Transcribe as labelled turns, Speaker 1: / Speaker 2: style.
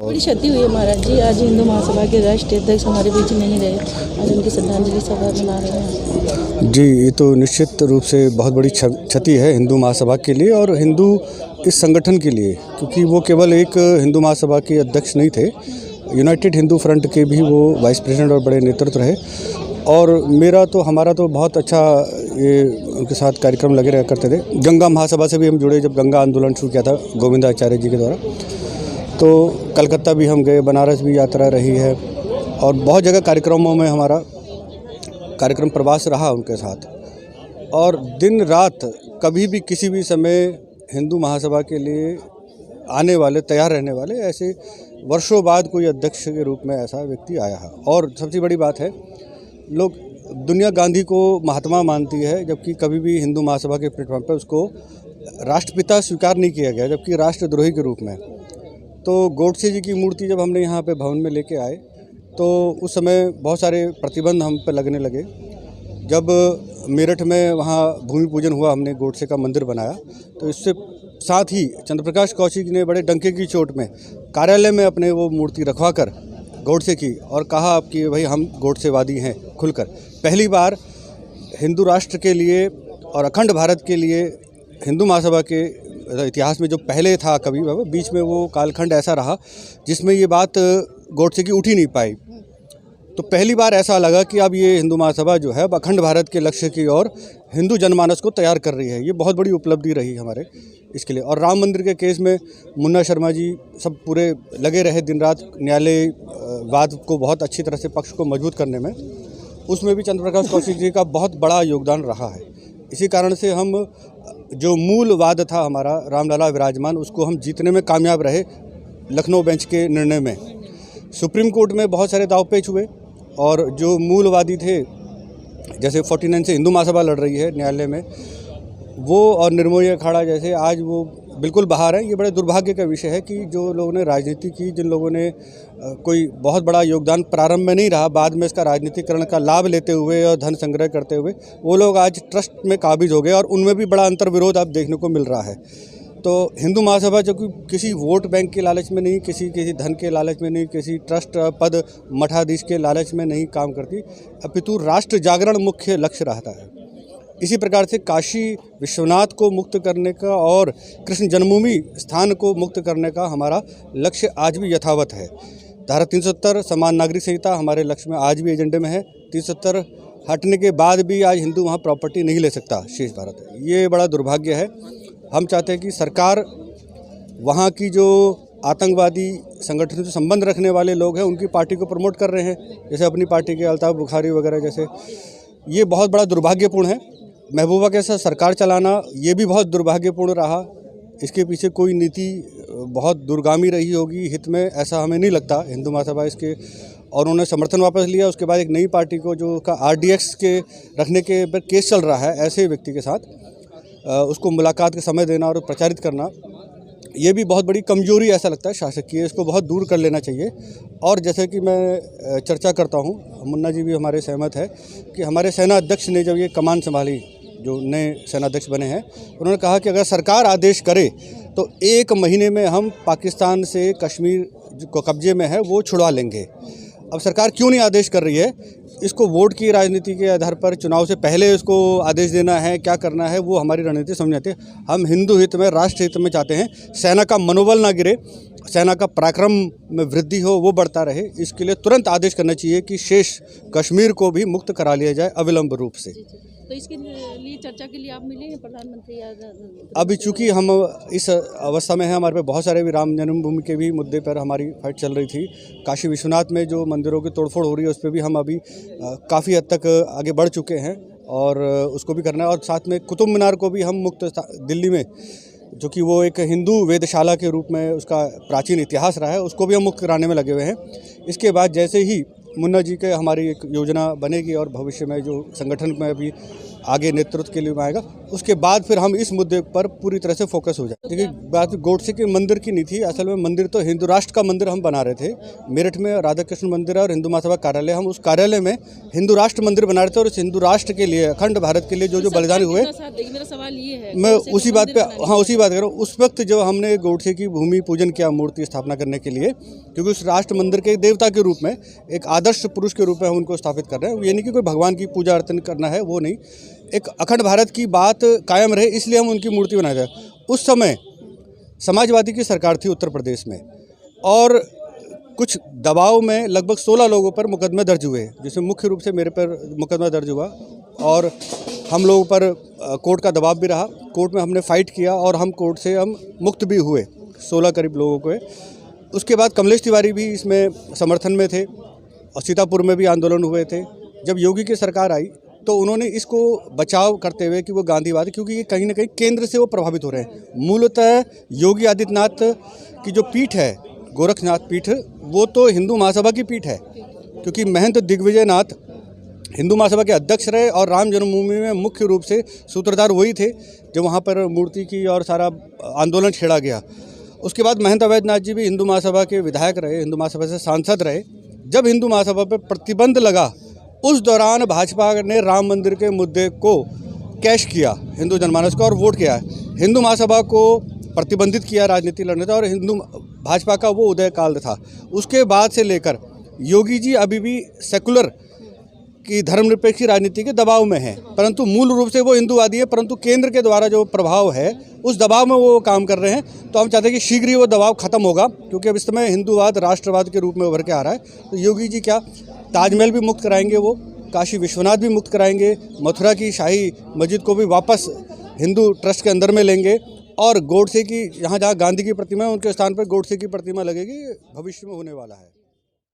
Speaker 1: बड़ी क्षति हुई है महाराज जी। आज हिंदू महासभा के राष्ट्रीय अध्यक्ष हमारे बीच नहीं रहे, आज उनकी श्रद्धांजलि सभा मना रहे हैं।
Speaker 2: जी, ये तो निश्चित रूप से बहुत बड़ी क्षति है हिंदू महासभा के लिए और हिंदू इस संगठन के लिए, क्योंकि वो केवल एक हिंदू महासभा के अध्यक्ष नहीं थे, यूनाइटेड हिंदू फ्रंट के भी वो वाइस प्रेसिडेंट और बड़े नेतृत्व रहे। और हमारा तो बहुत अच्छा ये उनके साथ कार्यक्रम लगे रहा करते थे। गंगा महासभा से भी हम जुड़े, जब गंगा आंदोलन शुरू किया था गोविंदाचार्य जी के द्वारा, तो कलकत्ता भी हम गए, बनारस भी यात्रा रही है और बहुत जगह कार्यक्रमों में हमारा कार्यक्रम प्रवास रहा उनके साथ। और दिन रात कभी भी किसी भी समय हिंदू महासभा के लिए आने वाले, तैयार रहने वाले, ऐसे वर्षों बाद कोई अध्यक्ष के रूप में ऐसा व्यक्ति आया है। और सबसे बड़ी बात है, लोग दुनिया गांधी को महात्मा मानती है, जबकि कभी भी हिंदू महासभा के प्लेटफॉर्म पर उसको राष्ट्रपिता स्वीकार नहीं किया गया, जबकि राष्ट्रद्रोही के रूप में। तो गोडसे जी की मूर्ति जब हमने यहाँ पे भवन में लेके आए, तो उस समय बहुत सारे प्रतिबंध हम पे लगने लगे। जब मेरठ में वहाँ भूमि पूजन हुआ, हमने गोडसे का मंदिर बनाया, तो इससे साथ ही चंद्रप्रकाश कौशिक ने बड़े डंके की चोट में कार्यालय में अपने वो मूर्ति रखवा कर गोडसे की और कहा कि भाई हम गोडसेवादी हैं, खुलकर। पहली बार हिंदू राष्ट्र के लिए और अखंड भारत के लिए हिंदू महासभा के इतिहास में जो पहले था, कभी बीच में वो कालखंड ऐसा रहा जिसमें ये बात गोडसे की उठ ही नहीं पाई। तो पहली बार ऐसा लगा कि अब ये हिंदू महासभा जो है अब अखंड भारत के लक्ष्य की ओर हिंदू जनमानस को तैयार कर रही है। ये बहुत बड़ी उपलब्धि रही हमारे इसके लिए। और राम मंदिर के केस में मुन्ना शर्मा जी सब पूरे लगे रहे दिन रात, न्यायालय वाद को बहुत अच्छी तरह से पक्ष को मजबूत करने में। उसमें भी चंद्रप्रकाश कौशिक जी का बहुत बड़ा योगदान रहा है। इसी कारण से हम जो मूल वाद था हमारा रामलला विराजमान, उसको हम जीतने में कामयाब रहे लखनऊ बेंच के निर्णय में। सुप्रीम कोर्ट में बहुत सारे दावपेच हुए और जो मूलवादी थे, जैसे 49 से हिंदू महासभा लड़ रही है न्यायालय में, वो और निर्मोही अखाड़ा जैसे आज वो बिल्कुल बाहर है। ये बड़े दुर्भाग्य का विषय है कि जो लोगों ने राजनीति की, जिन लोगों ने कोई बहुत बड़ा योगदान प्रारंभ में नहीं रहा, बाद में इसका राजनीतिकरण का लाभ लेते हुए और धन संग्रह करते हुए वो लोग आज ट्रस्ट में काबिज हो गए और उनमें भी बड़ा अंतर्विरोध अब देखने को मिल रहा है। तो हिंदू महासभा जो कि किसी वोट बैंक के लालच में नहीं, किसी धन के लालच में नहीं, किसी ट्रस्ट पद मठाधीश के लालच में नहीं काम करती, अपितु राष्ट्र जागरण मुख्य लक्ष्य रहता है। इसी प्रकार से काशी विश्वनाथ को मुक्त करने का और कृष्ण जन्मभूमि स्थान को मुक्त करने का हमारा लक्ष्य आज भी यथावत है। धारा 370 समान नागरिक संहिता हमारे लक्ष्य में आज भी एजेंडे में है। 370 हटने के बाद भी आज हिंदू वहाँ प्रॉपर्टी नहीं ले सकता शेष भारत। ये बड़ा दुर्भाग्य है। हम चाहते हैं कि सरकार वहाँ की जो आतंकवादी संगठनों से संबंध रखने वाले लोग हैं, उनकी पार्टी को प्रमोट कर रहे हैं, जैसे अपनी पार्टी के अल्ताफ बुखारी वगैरह जैसे। ये बहुत बड़ा दुर्भाग्यपूर्ण है। महबूबा के साथ सरकार चलाना ये भी बहुत दुर्भाग्यपूर्ण रहा। इसके पीछे कोई नीति बहुत दूरगामी रही होगी हित में, ऐसा हमें नहीं लगता। हिंदू महासभा इसके और उन्होंने समर्थन वापस लिया। उसके बाद एक नई पार्टी को जो का RDX के रखने के पर केस चल रहा है, ऐसे व्यक्ति के साथ उसको मुलाकात का समय देना और प्रचारित करना, ये भी बहुत बड़ी कमजोरी ऐसा लगता है शासक की। इसको बहुत दूर कर लेना चाहिए। और जैसे कि मैं चर्चा करता हूँ, मुन्ना जी भी हमारे सहमत है कि हमारे सेना अध्यक्ष ने जब ये कमान संभाली, जो नए सेनाध्यक्ष बने हैं, उन्होंने कहा कि अगर सरकार आदेश करे तो 1 महीने में हम पाकिस्तान से कश्मीर जो कब्जे में है वो छुड़वा लेंगे। अब सरकार क्यों नहीं आदेश कर रही है? इसको वोट की राजनीति के आधार पर चुनाव से पहले इसको आदेश देना है, क्या करना है, वो हमारी रणनीति समझ आती है। हम हिंदू हित में, राष्ट्र हित में चाहते हैं सेना का मनोबल ना गिरे, सेना का पराक्रम में वृद्धि हो, वो बढ़ता रहे। इसके लिए तुरंत आदेश करना चाहिए कि शेष कश्मीर को भी मुक्त करा लिया जाए अविलंब रूप से।
Speaker 1: तो इसके लिए चर्चा के लिए आप मिले हैं प्रधानमंत्री या?
Speaker 2: अभी चूँकि हम इस अवस्था में हैं, हमारे पे बहुत सारे भी राम जन्मभूमि के भी मुद्दे पर हमारी फाइट चल रही थी। काशी विश्वनाथ में जो मंदिरों की तोड़फोड़ हो रही है, उस पर भी हम अभी काफ़ी हद तक आगे बढ़ चुके हैं और उसको भी करना है। और साथ में कुतुब मीनार को भी हम मुक्त, दिल्ली में जो कि वो एक हिंदू वेधशाला के रूप में उसका प्राचीन इतिहास रहा है, उसको भी हम मुक्त कराने में लगे हुए हैं। इसके बाद जैसे ही मुन्ना जी के हमारी एक योजना बनेगी और भविष्य में जो संगठन में अभी आगे नेतृत्व के लिए आएगा, उसके बाद फिर हम इस मुद्दे पर पूरी तरह से फोकस हो जाए। देखिए, बात गोडसे के मंदिर की नहीं थी। असल में मंदिर तो हिंदू राष्ट्र का मंदिर हम बना रहे थे। मेरठ में राधा कृष्ण मंदिर है और हिंदू महासभा कार्यालय, हम उस कार्यालय में हिंदू राष्ट्र मंदिर बना रहे थे। और इस हिंदू राष्ट्र के लिए, अखंड भारत के लिए जो बलिदान हुए,
Speaker 1: मेरा सवाल ये है,
Speaker 2: मैं उसी बात पे, हाँ उसी बात कर रहा हूँ। उस वक्त जब हमने गोडसे की भूमि पूजन किया मूर्ति स्थापना करने के लिए, क्योंकि उस राष्ट्र मंदिर के देवता के रूप में, एक आदर्श पुरुष के रूप में हम उनको स्थापित कर रहे हैं। ये नहीं कि कोई भगवान की पूजा अर्चना करना है, वो नहीं, एक अखंड भारत की बात कायम रहे इसलिए हम उनकी मूर्ति बनाए थे। उस समय समाजवादी की सरकार थी उत्तर प्रदेश में, और कुछ दबाव में लगभग 16 लोगों पर मुकदमे दर्ज हुए, जिसमें मुख्य रूप से मेरे पर मुकदमा दर्ज हुआ, और हम लोगों पर कोर्ट का दबाव भी रहा। कोर्ट में हमने फ़ाइट किया और हम कोर्ट से हम मुक्त भी हुए, 16 करीब लोगों को। उसके बाद कमलेश तिवारी भी इसमें समर्थन में थे, और सीतापुर में भी आंदोलन हुए थे। जब योगी की सरकार आई तो उन्होंने इसको बचाव करते हुए कि वो गांधीवादी, क्योंकि ये कहीं ना कहीं केंद्र से वो प्रभावित हो रहे हैं। मूलतः योगी आदित्यनाथ की जो पीठ है, गोरखनाथ पीठ, वो तो हिंदू महासभा की पीठ है, क्योंकि महंत दिग्विजय नाथ हिंदू महासभा के अध्यक्ष रहे और राम जन्मभूमि में मुख्य रूप से सूत्रधार वही थे जो वहाँ पर मूर्ति की और सारा आंदोलन छेड़ा गया। उसके बाद महंत अवैधनाथ जी भी हिंदू महासभा के विधायक रहे, हिंदू महासभा से सांसद रहे। जब हिंदू महासभा पर प्रतिबंध लगा, उस दौरान भाजपा ने राम मंदिर के मुद्दे को कैश किया, हिंदू जनमानस को, और वोट किया। हिंदू महासभा को प्रतिबंधित किया राजनीति लड़ने था, और हिंदू भाजपा का वो उदय काल था। उसके बाद से लेकर योगी जी अभी भी सेकुलर की धर्मनिरपेक्ष राजनीति के दबाव में है, परंतु मूल रूप से वो हिंदूवादी है, परंतु केंद्र के द्वारा जो प्रभाव है उस दबाव में वो काम कर रहे हैं। तो हम चाहते हैं कि शीघ्र ही वो दबाव खत्म होगा, क्योंकि अब इस समय हिंदूवाद राष्ट्रवाद के रूप में उभर के आ रहा है। तो योगी जी क्या ताजमहल भी मुक्त कराएंगे, वो काशी विश्वनाथ भी मुक्त कराएंगे, मथुरा की शाही मस्जिद को भी वापस हिंदू ट्रस्ट के अंदर में लेंगे, और गोडसे की जहाँ जहाँ गांधी की प्रतिमा है उनके स्थान पर गोडसे की प्रतिमा लगेगी। भविष्य में होने वाला है।